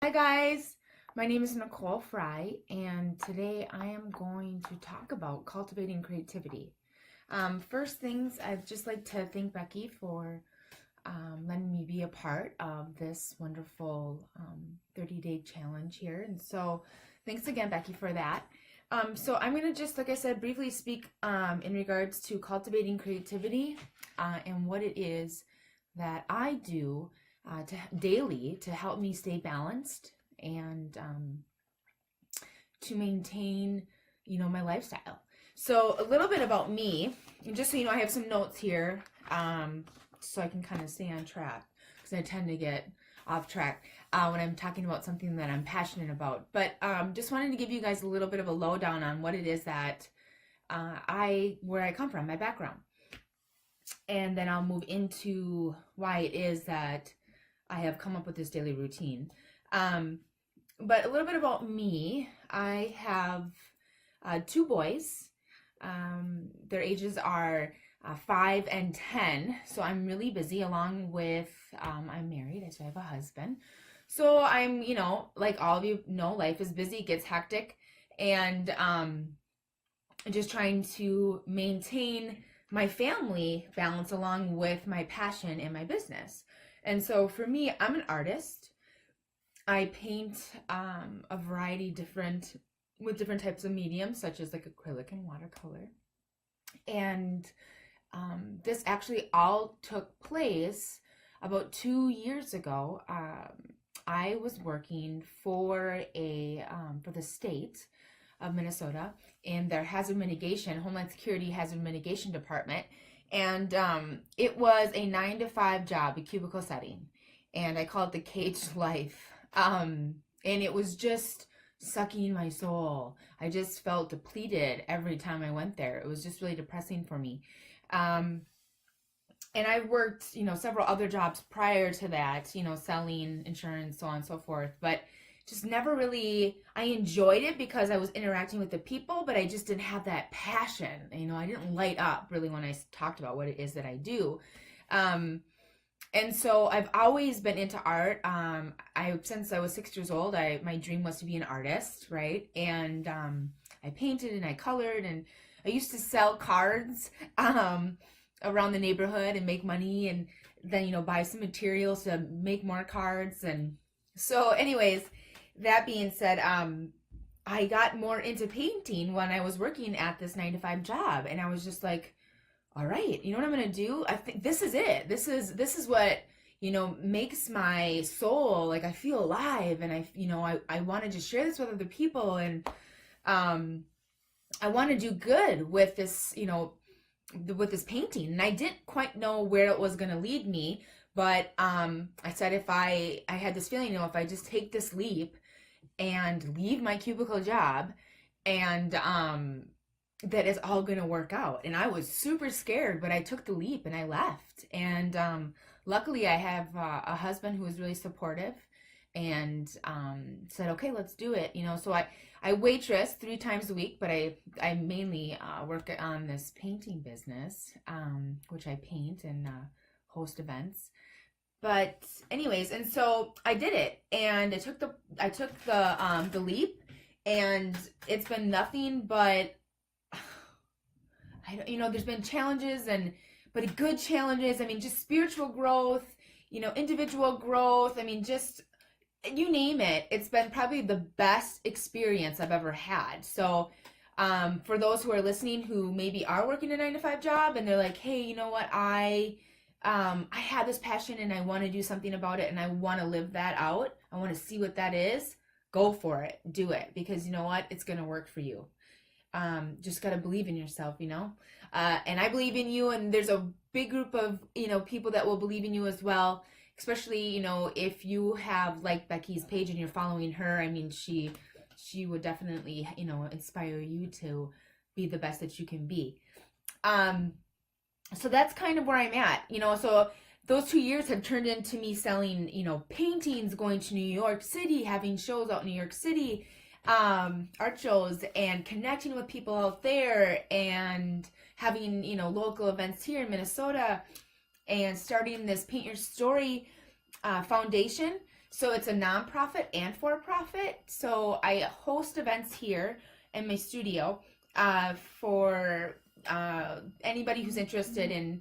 Hi guys, my name is Nicole Fry, and today I am going to talk about cultivating creativity. First things, I'd just like to thank Becky for letting me be a part of this wonderful 30-day challenge here. And so thanks again, Becky, for that. So I'm going to just, like I said, briefly speak in regards to cultivating creativity and what it is that I do daily to help me stay balanced and to maintain, my lifestyle. So a little bit about me, and just so you know, I have some notes here so I can kind of stay on track because I tend to get off track when I'm talking about something that I'm passionate about. But just wanted to give you guys a little bit of a lowdown on what it is that where I come from, my background. And then I'll move into why it is that I have come up with this daily routine. But a little bit about me. I have two boys. Their ages are 5 and 10. So I'm really busy, along with I'm married, so I have a husband. So I'm, like all of you know, life is busy, gets hectic, and just trying to maintain my family balance along with my passion and my business. And so for me, I'm an artist. I paint a variety with different types of mediums, such as like acrylic and watercolor. And this actually all took place about 2 years ago. I was working for the state of Minnesota in their Homeland Security hazard mitigation department. And it was a 9 to 5 job, a cubicle setting. And I call it the caged life. And it was just sucking my soul. I just felt depleted every time I went there. It was just really depressing for me. And I worked, several other jobs prior to that, selling insurance, so on and so forth. But just never really, I enjoyed it because I was interacting with the people, but I just didn't have that passion. I didn't light up really when I talked about what it is that I do. And so I've always been into art. Since I was 6 years old, my dream was to be an artist, right? And I painted and I colored, and I used to sell cards around the neighborhood and make money, and then buy some materials to make more cards. And so, anyways, that being said, I got more into painting when I was working at this 9 to 5 job, and I was just like, all right, you know what I'm gonna do? I think this is it. This is what makes my soul, like, I feel alive, and I want to just share this with other people, and I want to do good with this, with this painting. And I didn't quite know where it was gonna lead me, but I said, if I had this feeling, if I just take this leap and leave my cubicle job, and that it's all going to work out. And I was super scared, but I took the leap and I left. And luckily, I have a husband who was really supportive and said, okay, let's do it. So I waitress 3 times a week, but I mainly work on this painting business, which I paint and host events. But anyways, and so I did it, and I took the leap, and it's been nothing but there's been challenges, but good challenges. I mean, just spiritual growth, individual growth. I mean, just you name it. It's been probably the best experience I've ever had. So for those who are listening who maybe are working a 9 to 5 job and they're like, hey, you know what, I have this passion and I want to do something about it and I want to live that out. I want to see what that is. Go for it. Do it, because you know what? It's going to work for you. Just got to believe in yourself, and I believe in you, and there's a big group of, people that will believe in you as well, especially, if you have liked Becky's page and you're following her. I mean, she would definitely, inspire you to be the best that you can be. So that's kind of where I'm at, so those 2 years have turned into me selling, paintings, going to New York City, having shows out in New York City, art shows, and connecting with people out there, and having, local events here in Minnesota, and starting this Paint Your Story foundation. So it's a nonprofit and for-profit. So I host events here in my studio for anybody who's interested in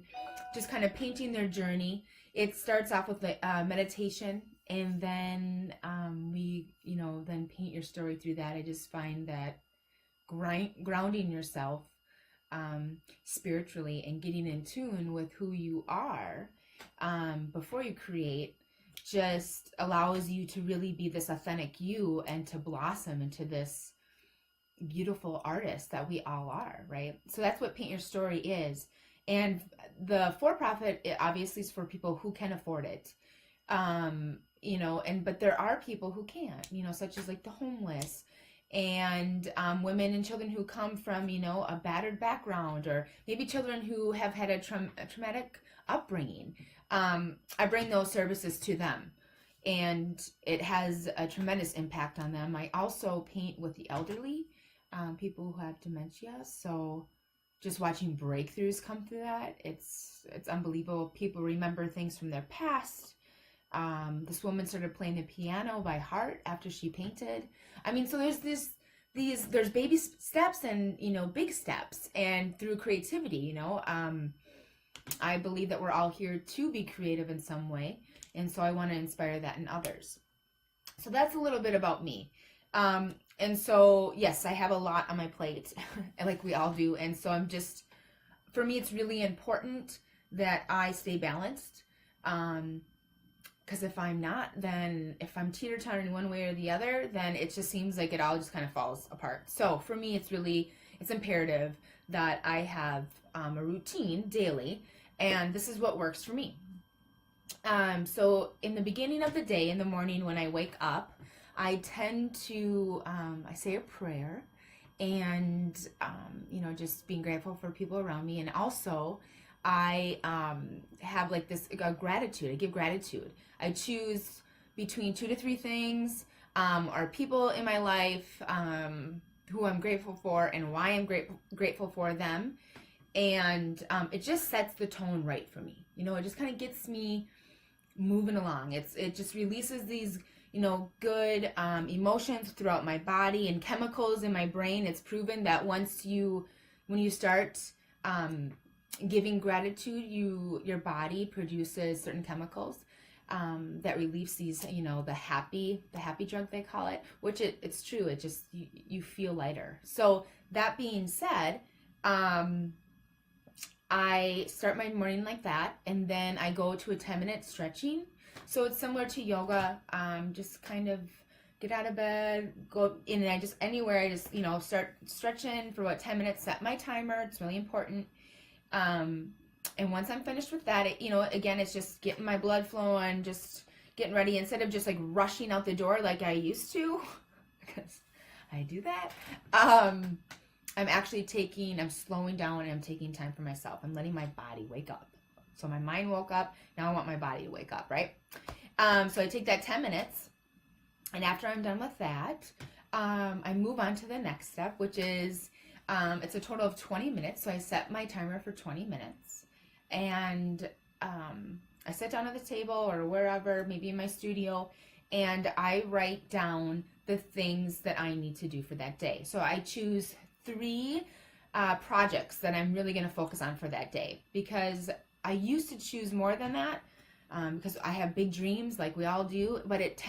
just kind of painting their journey. It starts off with meditation, and then then paint your story through that. I just find that grounding yourself spiritually and getting in tune with who you are before you create just allows you to really be this authentic you and to blossom into this beautiful artist that we all are, right? So that's what Paint Your Story is. And the for-profit, it obviously is for people who can afford it. But there are people who can't, such as like the homeless and women and children who come from, a battered background, or maybe children who have had a traumatic upbringing. I bring those services to them, and it has a tremendous impact on them. I also paint with the elderly, people who have dementia. So just watching breakthroughs come through that, it's unbelievable. People remember things from their past. This woman started playing the piano by heart after she painted. I mean, so there's baby steps and, big steps, and through creativity, I believe that we're all here to be creative in some way. And so I want to inspire that in others. So that's a little bit about me. And so, yes, I have a lot on my plate, like we all do. And so for me, it's really important that I stay balanced. Because if I'm not, then if I'm teeter-tottering one way or the other, then it just seems like it all just kind of falls apart. So for me, it's imperative that I have a routine daily, and this is what works for me. So in the beginning of the day, in the morning when I wake up, I tend to, I say a prayer, and, just being grateful for people around me. And also I have like this gratitude. I give gratitude. I choose between 2 to 3 things, or people in my life who I'm grateful for and why I'm grateful for them. And it just sets the tone right for me. It just kind of gets me moving along. It just releases these, good emotions throughout my body and chemicals in my brain. It's proven that when you start giving gratitude, your body produces certain chemicals that release these, the happy drug, they call it, which it's true. It just, you feel lighter. So that being said, I start my morning like that, and then I go to a 10-minute stretching. So it's similar to yoga. Just kind of get out of bed, go in, and I just start stretching for about 10 minutes, set my timer. It's really important. And once I'm finished with that, again, it's just getting my blood flowing, just getting ready, instead of just like rushing out the door like I used to, because I do that. I'm slowing down, and I'm taking time for myself. I'm letting my body wake up. So my mind woke up. Now I want my body to wake up, right? So I take that 10 minutes, and after I'm done with that, I move on to the next step, which is, it's a total of 20 minutes. So I set my timer for 20 minutes, and I sit down at the table or wherever, maybe in my studio, and I write down the things that I need to do for that day. So I choose 3 projects that I'm really going to focus on for that day, because I used to choose more than that, because I have big dreams like we all do, but it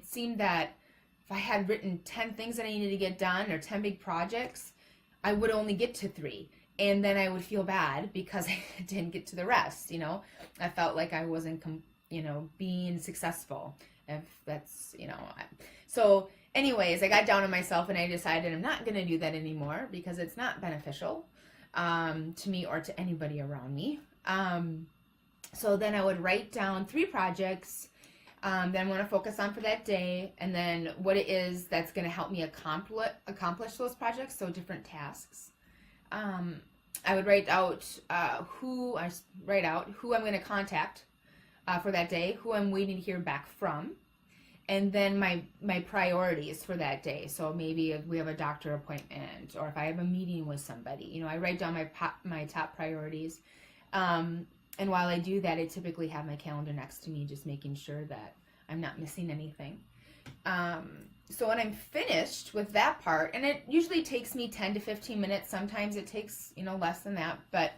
seemed that if I had written 10 things that I needed to get done, or 10 big projects, I would only get to 3, and then I would feel bad because I didn't get to the rest. I felt like I wasn't being successful, if that's, so anyways, I got down on myself, and I decided I'm not going to do that anymore, because it's not beneficial to me or to anybody around me. So then I would write down 3 projects that I'm going to focus on for that day, and then what it is that's going to help me accomplish those projects, so different tasks. I would write out who I'm going to contact for that day, who I'm waiting to hear back from, and then my priorities for that day. So maybe if we have a doctor appointment, or if I have a meeting with somebody, I write down my top priorities. And while I do that, I typically have my calendar next to me, just making sure that I'm not missing anything. So when I'm finished with that part, and it usually takes me 10 to 15 minutes, sometimes it takes, less than that, but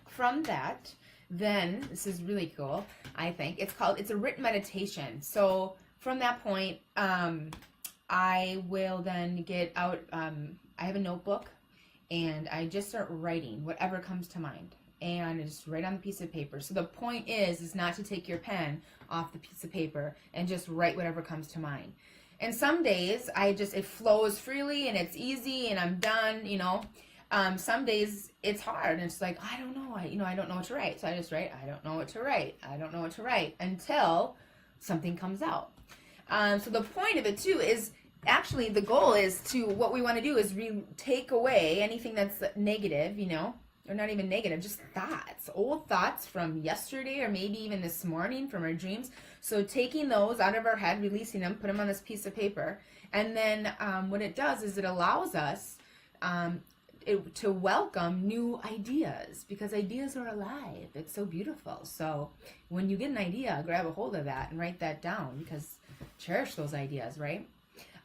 from that, then, this is really cool, I think, it's a written meditation. So from that point, I will then get out, I have a notebook, and I just start writing whatever comes to mind. And I just write on the piece of paper. So the point is not to take your pen off the piece of paper and just write whatever comes to mind. And some days it flows freely and it's easy and I'm done, Some days it's hard and it's like, I don't know, I don't know what to write. So I just write, I don't know what to write. I don't know what to write until something comes out. So the point of it too is actually the goal is what we want to do is take away anything that's negative, or not even negative, just thoughts, old thoughts from yesterday or maybe even this morning from our dreams. So taking those out of our head, releasing them, put them on this piece of paper. And then what it does is it allows us to welcome new ideas, because ideas are alive. It's so beautiful. So when you get an idea, grab a hold of that and write that down, because cherish those ideas, right?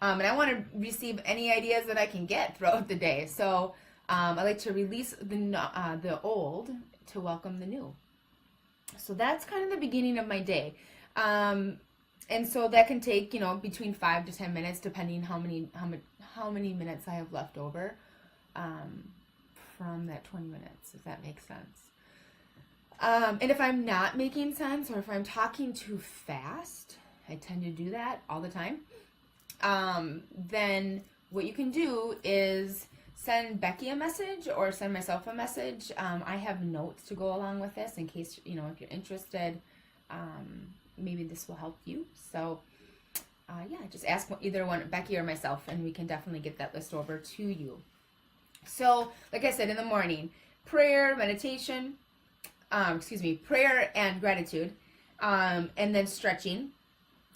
And I want to receive any ideas that I can get throughout the day. So I like to release the old to welcome the new. So that's kind of the beginning of my day. And so that can take, between 5 to 10 minutes, depending how many minutes I have left over from that 20 minutes, if that makes sense. And if I'm not making sense, or if I'm talking too fast, I tend to do that all the time, then what you can do is send Becky a message or send myself a message. I have notes to go along with this in case, if you're interested, maybe this will help you. So, just ask either one, Becky or myself, and we can definitely get that list over to you. So, like I said, in the morning, prayer, meditation, prayer and gratitude, and then stretching.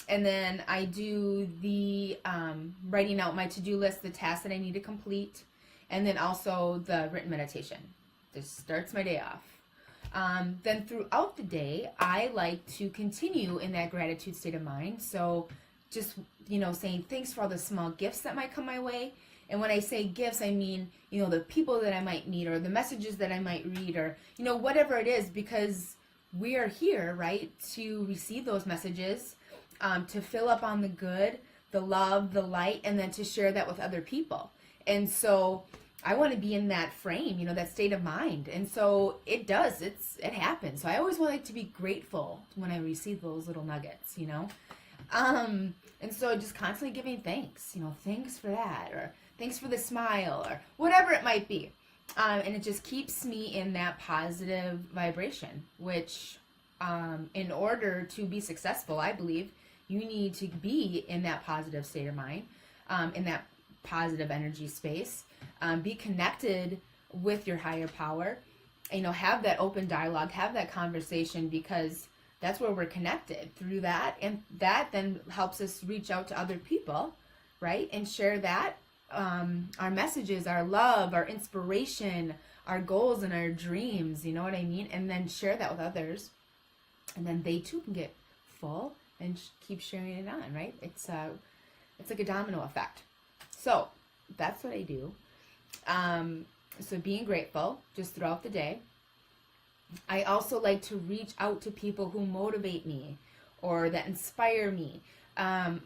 And then I do the writing out my to-do list, the tasks that I need to complete, and then also the written meditation. This starts my day off. Then throughout the day, I like to continue in that gratitude state of mind. So just, saying thanks for all the small gifts that might come my way. And when I say gifts, I mean, the people that I might meet, or the messages that I might read, or, whatever it is, because we are here, right, to receive those messages, to fill up on the good, the love, the light, and then to share that with other people. And so I want to be in that frame, that state of mind. And so it happens. So I always like to be grateful when I receive those little nuggets, and so just constantly giving thanks, thanks for that, or thanks for the smile, or whatever it might be. And it just keeps me in that positive vibration, which in order to be successful, I believe, you need to be in that positive state of mind, in that positive energy space, be connected with your higher power, have that open dialogue, have that conversation, because that's where we're connected through that. And that then helps us reach out to other people, right? And share that, our messages, our love, our inspiration, our goals and our dreams, you know what I mean? And then share that with others. And then they too can get full and keep sharing it on, right? It's like a domino effect. So that's what I do. So being grateful just throughout the day. I also like to reach out to people who motivate me or that inspire me. I'm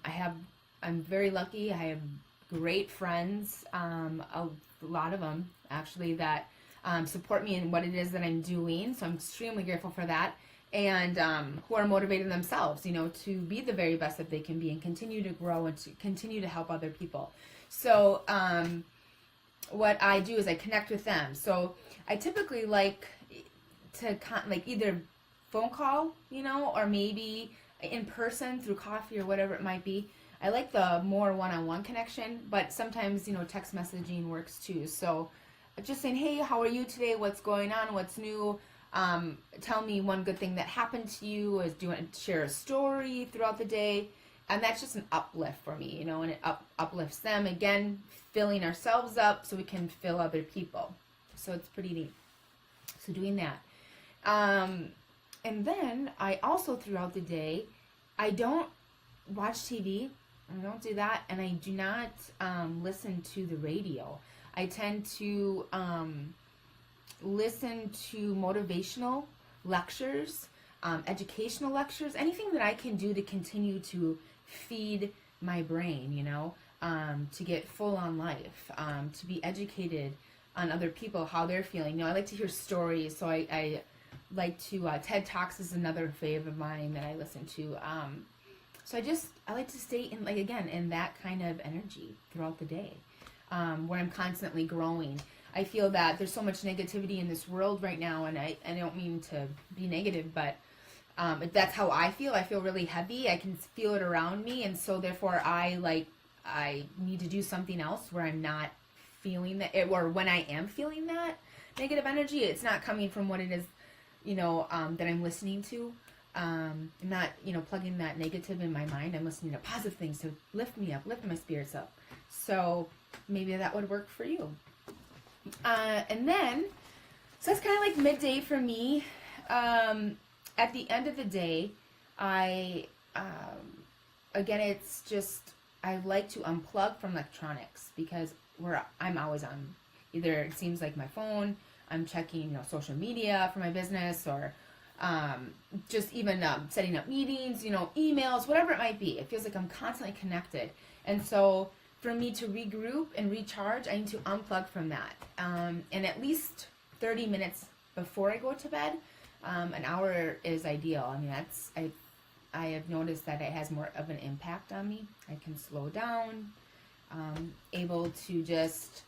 very lucky. I have great friends, a lot of them actually, that support me in what it is that I'm doing. So I'm extremely grateful for that. And who are motivated themselves, to be the very best that they can be and continue to grow and to continue to help other people. So what I do is I connect with them. So I typically like to either phone call, or maybe in person through coffee or whatever it might be. I like the more one-on-one connection, but sometimes, text messaging works too. So just saying, hey, how are you today? What's going on? What's new? Tell me one good thing that happened to you. Do you want to share a story throughout the day? And that's just an uplift for me, and it uplifts them. Again, filling ourselves up so we can fill other people. So it's pretty neat. So doing that. And then I also throughout the day I don't watch TV. I don't do that, and I do not listen to the radio. I tend to listen to motivational lectures, educational lectures, anything that I can do to continue to feed my brain, to get full on life, to be educated on other people, how they're feeling. I like to hear stories, so I like to, TED Talks is another fave of mine that I listen to. So I like to stay in, in that kind of energy throughout the day, where I'm constantly growing. I feel that there's so much negativity in this world right now, and I don't mean to be negative, but that's how I feel. I feel really heavy. I can feel it around me, and so therefore I need to do something else where I'm not feeling that, or when I am feeling that negative energy, it's not coming from what it is, that I'm listening to. I'm not, plugging that negative in my mind. I'm listening to positive things to lift me up, lift my spirits up. So maybe that would work for you. And then, so that's kind of like midday for me. At the end of the day, again, it's just, I like to unplug from electronics because I'm always on. Either it seems like my phone, I'm checking, social media for my business, or just even setting up meetings, emails, whatever it might be. It feels like I'm constantly connected. And so for me to regroup and recharge, I need to unplug from that. And at least 30 minutes before I go to bed, an hour is ideal. I mean, I have noticed that it has more of an impact on me. I can slow down, able to just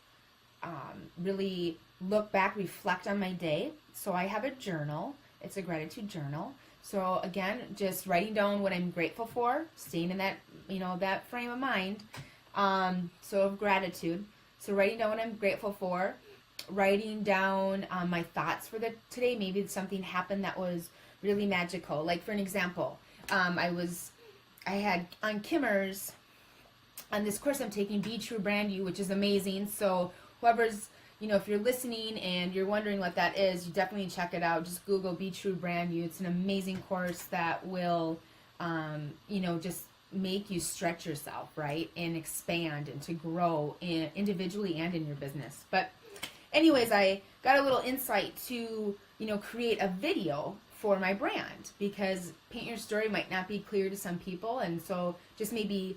really look back, reflect on my day. So I have a journal. It's a gratitude journal. So again, just writing down what I'm grateful for, staying in that, that frame of mind. So of gratitude. So writing down what I'm grateful for, writing down my thoughts for today. Maybe something happened that was really magical. Like for an example, I had on Kimmer's, on this course I'm taking, Be True Brand You, which is amazing. So whoever's, if you're listening and you're wondering what that is, you definitely check it out. Just Google Be True Brand You. It's an amazing course that will, just make you stretch yourself, right? And expand and to grow individually and in your business. But anyways, I got a little insight to, create a video for my brand, because paint your story might not be clear to some people. And so just maybe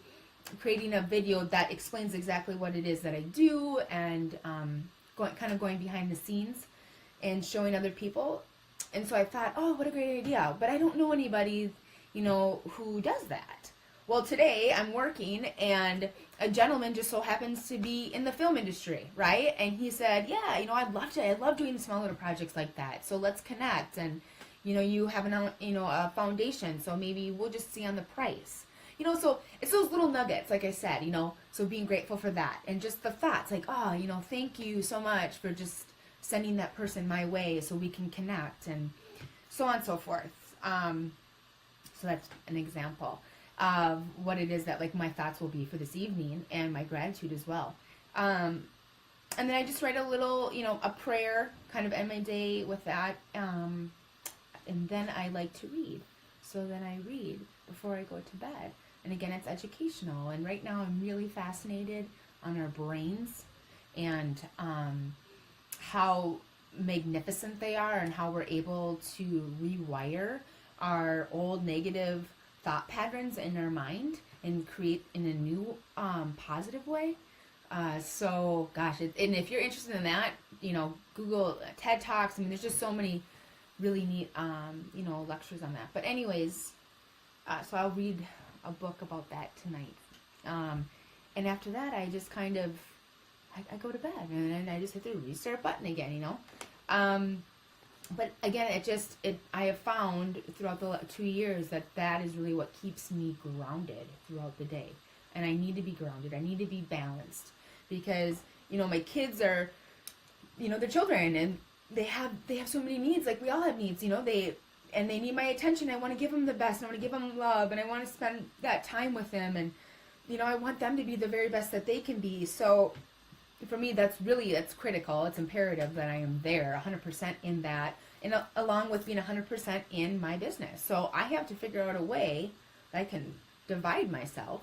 creating a video that explains exactly what it is that I do, and going behind the scenes and showing other people. And so I thought, oh, what a great idea. But I don't know anybody, who does that. Well, today I'm working, and a gentleman just so happens to be in the film industry, right? And he said, yeah, I'd love to. I love doing small little projects like that. So let's connect. And, you have a foundation, so maybe we'll just see on the price. So it's those little nuggets, like I said, so being grateful for that. And just the thoughts, like, oh, thank you so much for just sending that person my way so we can connect, and so on and so forth. So that's an example of what it is that, like, my thoughts will be for this evening, and my gratitude as well. And then I just write a little, a prayer, kind of end my day with that. And then I like to read. So then I read before I go to bed. And again, it's educational. And right now I'm really fascinated on our brains and how magnificent they are, and how we're able to rewire our old negative thought patterns in our mind and create in a new positive way. So gosh, and if you're interested in that, Google TED Talks. I mean, there's just so many really neat, lectures on that. But anyways, so I'll read a book about that tonight. And after that, I just kind of, I go to bed, and then I just hit the restart button again, But again, I have found throughout the 2 years that is really what keeps me grounded throughout the day. And I need to be grounded. I need to be balanced, because, my kids are, they're children, and they have so many needs. Like we all have needs, they need my attention. I want to give them the best. I want to give them love, and I want to spend that time with them. And, I want them to be the very best that they can be. So for me, that's critical. It's imperative that I am there 100% in that, and along with being 100% in my business. So I have to figure out a way I can divide myself.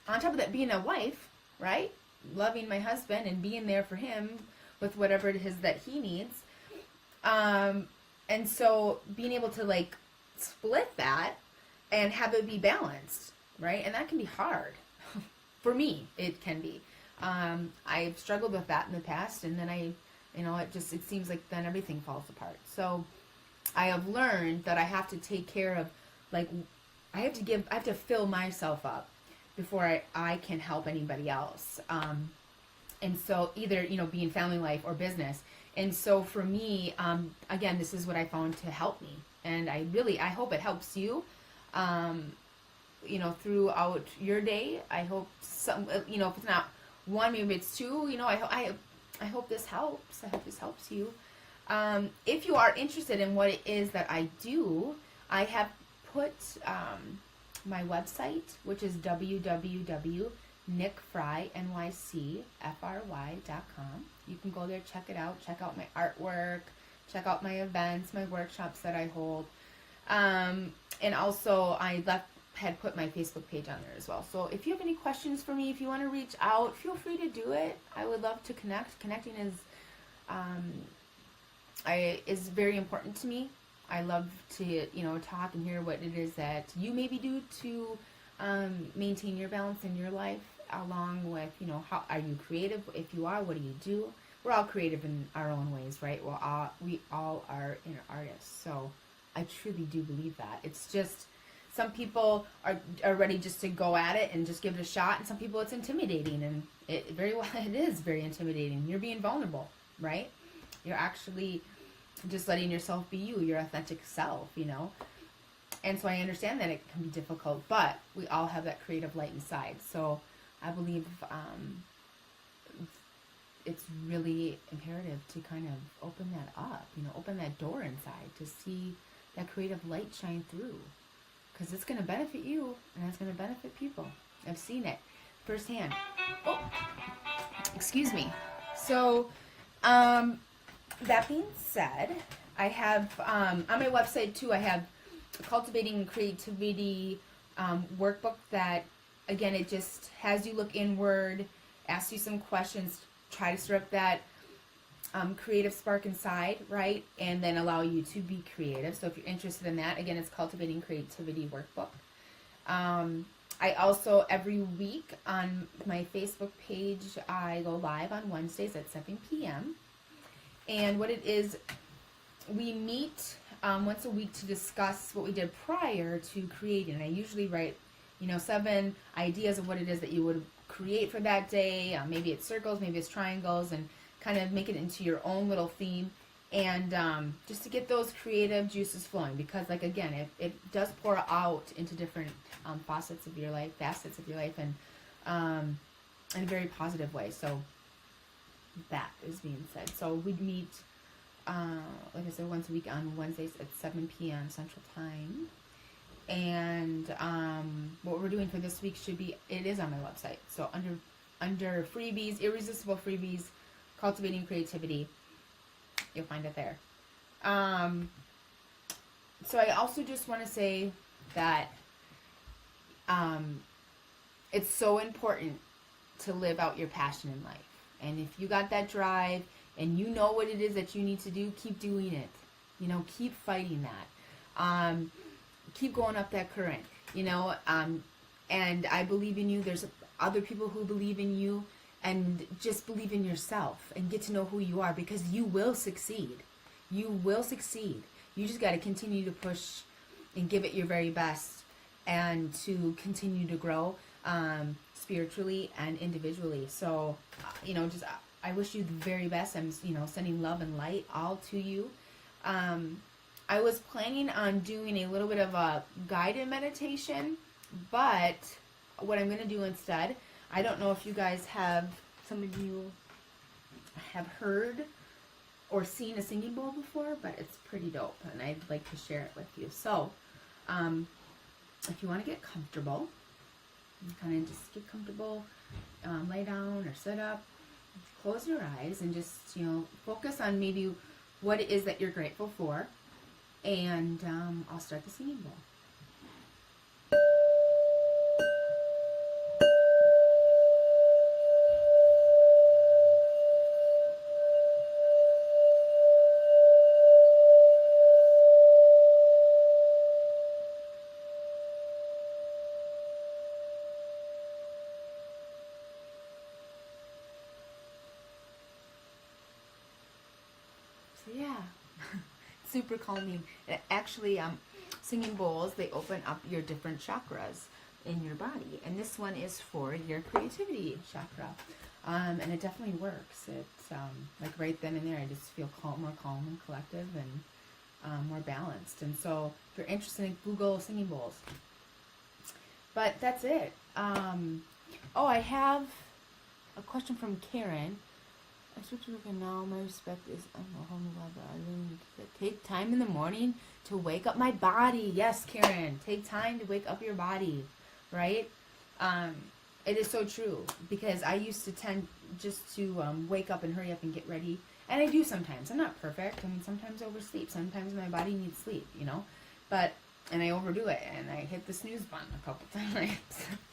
On top of that, being a wife, right? Loving my husband and being there for him with whatever it is that he needs. And so being able to like split that and have it be balanced, right? And that can be hard. For me, it can be. I've struggled with that in the past, and then it seems like then everything falls apart. So I have learned that I have to take care of, like, I have to fill myself up before I can help anybody else. And so either, being family life or business. And so for me, again, this is what I found to help me. And I hope it helps you, throughout your day. I hope if it's not one, maybe it's two, I hope this helps. I hope this helps you. If you are interested in what it is that I do, I have put my website, which is www.nickfrynycfry.com. You can go there, check it out, check out my artwork, check out my events, my workshops that I hold. And also I had put my Facebook page on there as well. So if you have any questions for me, if you want to reach out, feel free to do it. I would love to connect. Connecting is very important to me. I love to, talk and hear what it is that you maybe do to maintain your balance in your life, along with, how are you creative? If you are, what do you do? We're all creative in our own ways, right? We all are inner artists. So I truly do believe that. It's just some people are ready just to go at it and just give it a shot, and some people it's intimidating, and it is very intimidating. You're being vulnerable, right? You're actually just letting yourself be you, your authentic self, And so I understand that it can be difficult, but we all have that creative light inside. So I believe it's really imperative to kind of open that up, open that door inside to see that creative light shine through. Because it's going to benefit you, and it's going to benefit people. I've seen it firsthand. Oh, excuse me. So, that being said, I have, on my website too, I have a Cultivating Creativity workbook that, again, it just has you look inward, asks you some questions, try to stir up that creative spark inside, right? And then allow you to be creative. So if you're interested in that, again, it's Cultivating Creativity workbook. I also, every week on my Facebook page, I go live on Wednesdays at 7 p.m. And what it is, we meet once a week to discuss what we did prior to creating. And I usually write, 7 ideas of what it is that you would create for that day. Maybe it's circles, maybe it's triangles, and kind of make it into your own little theme. And just to get those creative juices flowing. Because, like, again, it does pour out into different facets of your life, and in a very positive way. So that is being said. So we meet, like I said, once a week on Wednesdays at 7 p.m. Central Time. And what we're doing for this week it is on my website. So under freebies, irresistible freebies, Cultivating Creativity, you'll find it there. So I also just want to say that it's so important to live out your passion in life. And if you got that drive and you know what it is that you need to do, keep doing it. Keep fighting that. Keep going up that current, and I believe in you. There's other people who believe in you, and just believe in yourself and get to know who you are, because you will succeed. You will succeed. You just got to continue to push and give it your very best, and to continue to grow spiritually and individually. So, I wish you the very best. I'm, sending love and light all to you. I was planning on doing a little bit of a guided meditation, but what I'm going to do instead, I don't know if you guys some of you have heard or seen a singing bowl before, but it's pretty dope, and I'd like to share it with you. So, if you want to get comfortable, kind of just get comfortable, lay down or sit up, close your eyes, and just, focus on maybe what it is that you're grateful for. And I'll start the singing bowl. So yeah, super calming. Actually, singing bowls, they open up your different chakras in your body, and this one is for your creativity chakra, and it definitely works. It's like right then and there, I just feel more calm and collective, and more balanced. And so, if you're interested in Google singing bowls, but that's it. Oh, I have a question from Karen. I switch to working now. My respect is on a whole new level. I really need to take time in the morning to wake up my body. Yes, Karen, take time to wake up your body, right? It is so true, because I used to tend just to wake up and hurry up and get ready, and I do sometimes. I'm not perfect. I mean, sometimes I oversleep. Sometimes my body needs sleep, you know, and I overdo it, and I hit the snooze button a couple times,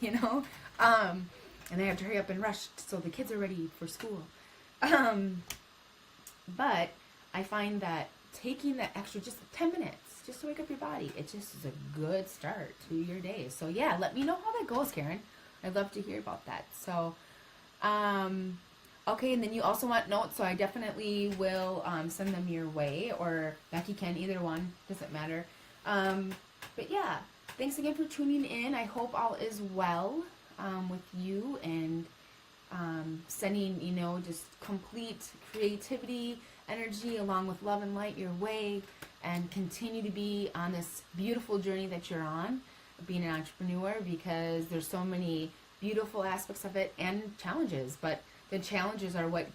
you know, and I have to hurry up and rush so the kids are ready for school. But I find that taking that extra just 10 minutes just to wake up your body, it just is a good start to your day. So yeah, let me know how that goes, Karen. I'd love to hear about that. So, okay, and then you also want notes, so I definitely will send them your way, or Becky can, either one, doesn't matter. But yeah, thanks again for tuning in. I hope all is well with you, and sending, you know, just complete creativity, energy, along with love and light your way, and continue to be on this beautiful journey that you're on, being an entrepreneur, because there's so many beautiful aspects of it and challenges, but the challenges are what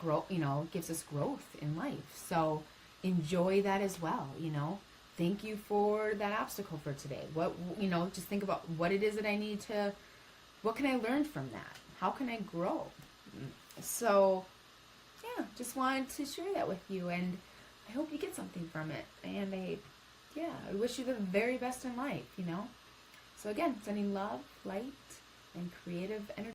gives us growth in life. So enjoy that as well, you know. Thank you for that obstacle for today. Just think about what it is that I need to, what can I learn from that? How can I grow? So, yeah, just wanted to share that with you, and I hope you get something from it. And I wish you the very best in life, you know. So again, sending love, light, and creative energy.